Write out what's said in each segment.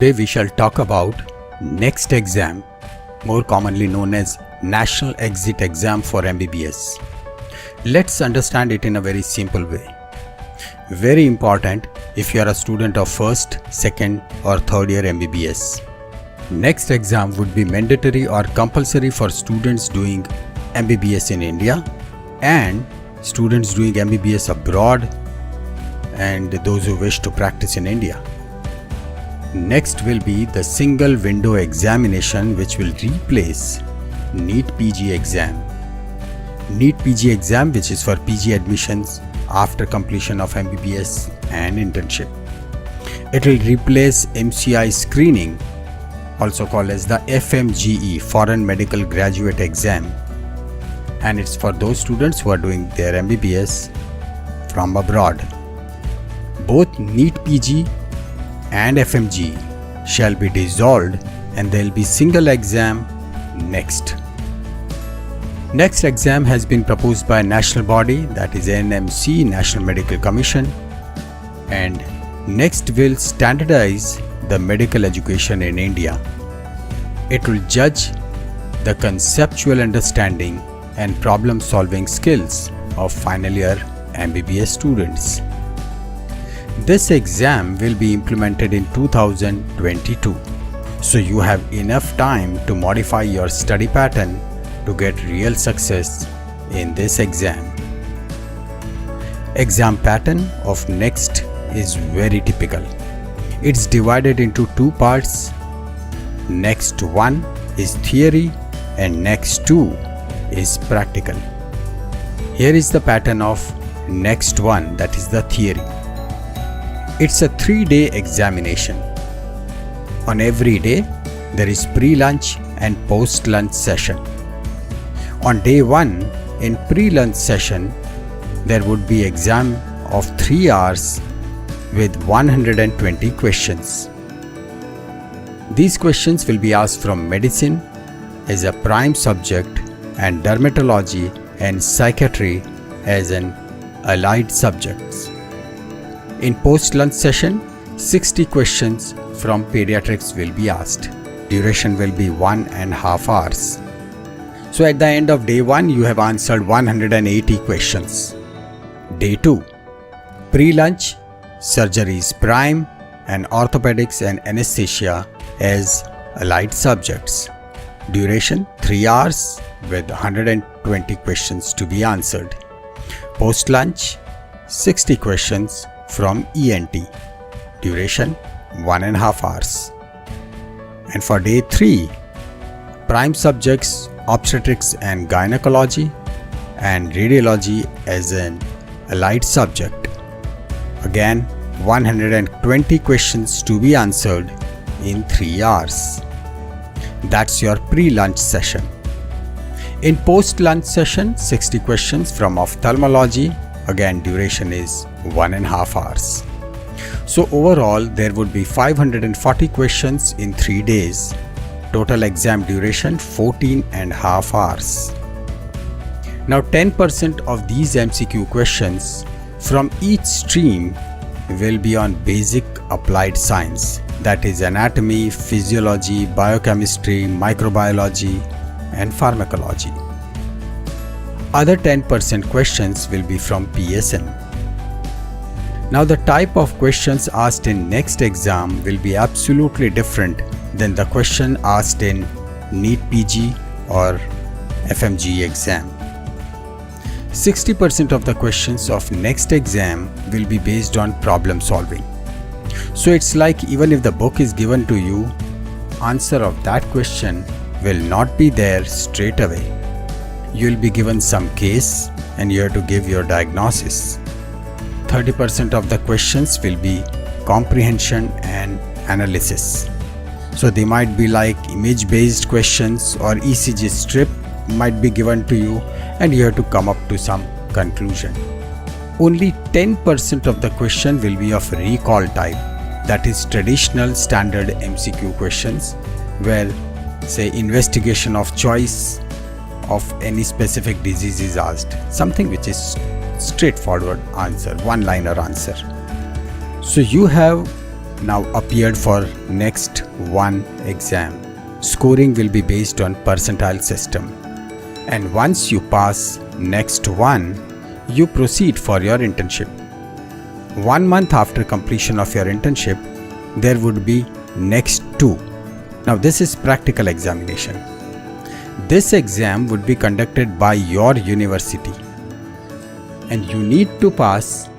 Today we shall talk about next exam, more commonly known as National Exit Exam for MBBS. Let's understand it in a very simple way. Very important if you are a student of first, second or third year MBBS. Next exam would be mandatory or compulsory for students doing MBBS in India and students doing MBBS abroad and those who wish to practice in India. Next will be the single window examination, which will replace NEET PG exam. NEET PG exam, which is for PG admissions after completion of MBBS and internship. It will replace MCI screening, also called as the FMGE, Foreign Medical Graduate Exam, and it's for those students who are doing their MBBS from abroad. Both NEET PG and FMG shall be dissolved and there will be single exam next. Next exam has been proposed by a national body, that is NMC, National Medical Commission, and next will standardize the medical education in India. It will judge the conceptual understanding and problem solving skills of final year MBBS students. This exam will be implemented in 2022, so you have enough time to modify your study pattern to get real success in this exam. Exam pattern of next is very typical. It's divided into two parts. Next 1 is theory and next 2 is practical. Here is the pattern of next 1, that is the theory. It's a 3-day examination. On every day, there is pre-lunch and post-lunch session. On day 1, in pre-lunch session, there would be exam of 3 hours with 120 questions. These questions will be asked from medicine as a prime subject and dermatology and psychiatry as an allied subjects. In post-lunch session, 60 questions from pediatrics will be asked. Duration will be 1.5 hours. So at the end of day 1, you have answered 180 questions. Day 2, pre-lunch, surgeries prime and orthopedics and anesthesia as allied subjects. Duration 3 hours with 120 questions to be answered. Post-lunch, 60 questions from ENT, duration 1.5 hours. And for day 3, prime subjects obstetrics and gynecology and radiology as an allied subject. Again, 120 questions to be answered in 3 hours. That's your pre-lunch session. In post-lunch session, 60 questions from ophthalmology. Again, duration is 1.5 hours. So overall, there would be 540 questions in 3 days. Total exam duration 14.5 hours. Now 10% of these MCQ questions from each stream will be on basic applied science, that is anatomy, physiology, biochemistry, microbiology and pharmacology. Other 10% questions will be from PSM. Now the type of questions asked in next exam will be absolutely different than the question asked in NEET PG or FMG exam. 60% of the questions of next exam will be based on problem solving. So it's like even if the book is given to you, answer of that question will not be there straight away. You will be given some case and you have to give your diagnosis. 30% of the questions will be comprehension and analysis. So they might be like image based questions or ECG strip might be given to you and you have to come up to some conclusion. Only 10% of the question will be of recall type, that is traditional standard MCQ questions where say investigation of choice of any specific disease is asked, something which is straightforward answer, one-liner answer. So you have now appeared for next one exam. Scoring will be based on percentile system. And once you pass next one, you proceed for your internship. 1 month after completion of your internship, there would be next two. Now this is practical examination. This exam would be conducted by your university and you need to pass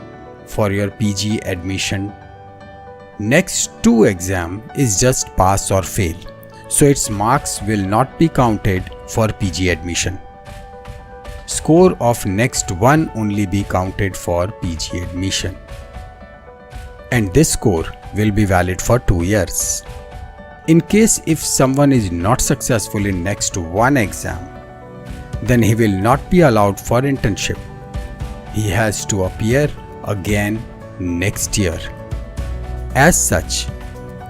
for your PG admission. Next two exam is just pass or fail, so its marks will not be counted for PG admission. Score of next one only be counted for PG admission. And this score will be valid for 2 years. In case if someone is not successful in next one exam, then he will not be allowed for internship. He has to appear again next year. As such,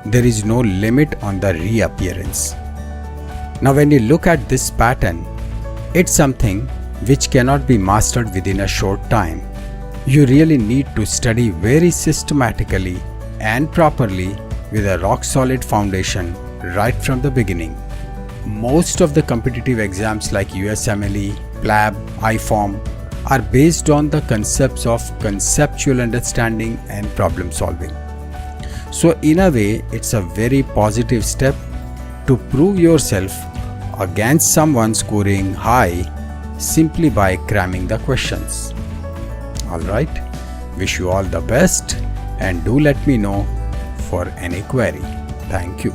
there is no limit on the reappearance. Now when you look at this pattern, it's something which cannot be mastered within a short time. You really need to study very systematically and properly with a rock-solid foundation right from the beginning. Most of the competitive exams like USMLE, PLAB, IFORM are based on the concepts of conceptual understanding and problem solving. So in a way, it's a very positive step to prove yourself against someone scoring high simply by cramming the questions. Alright, wish you all the best and do let me know for any query. Thank you.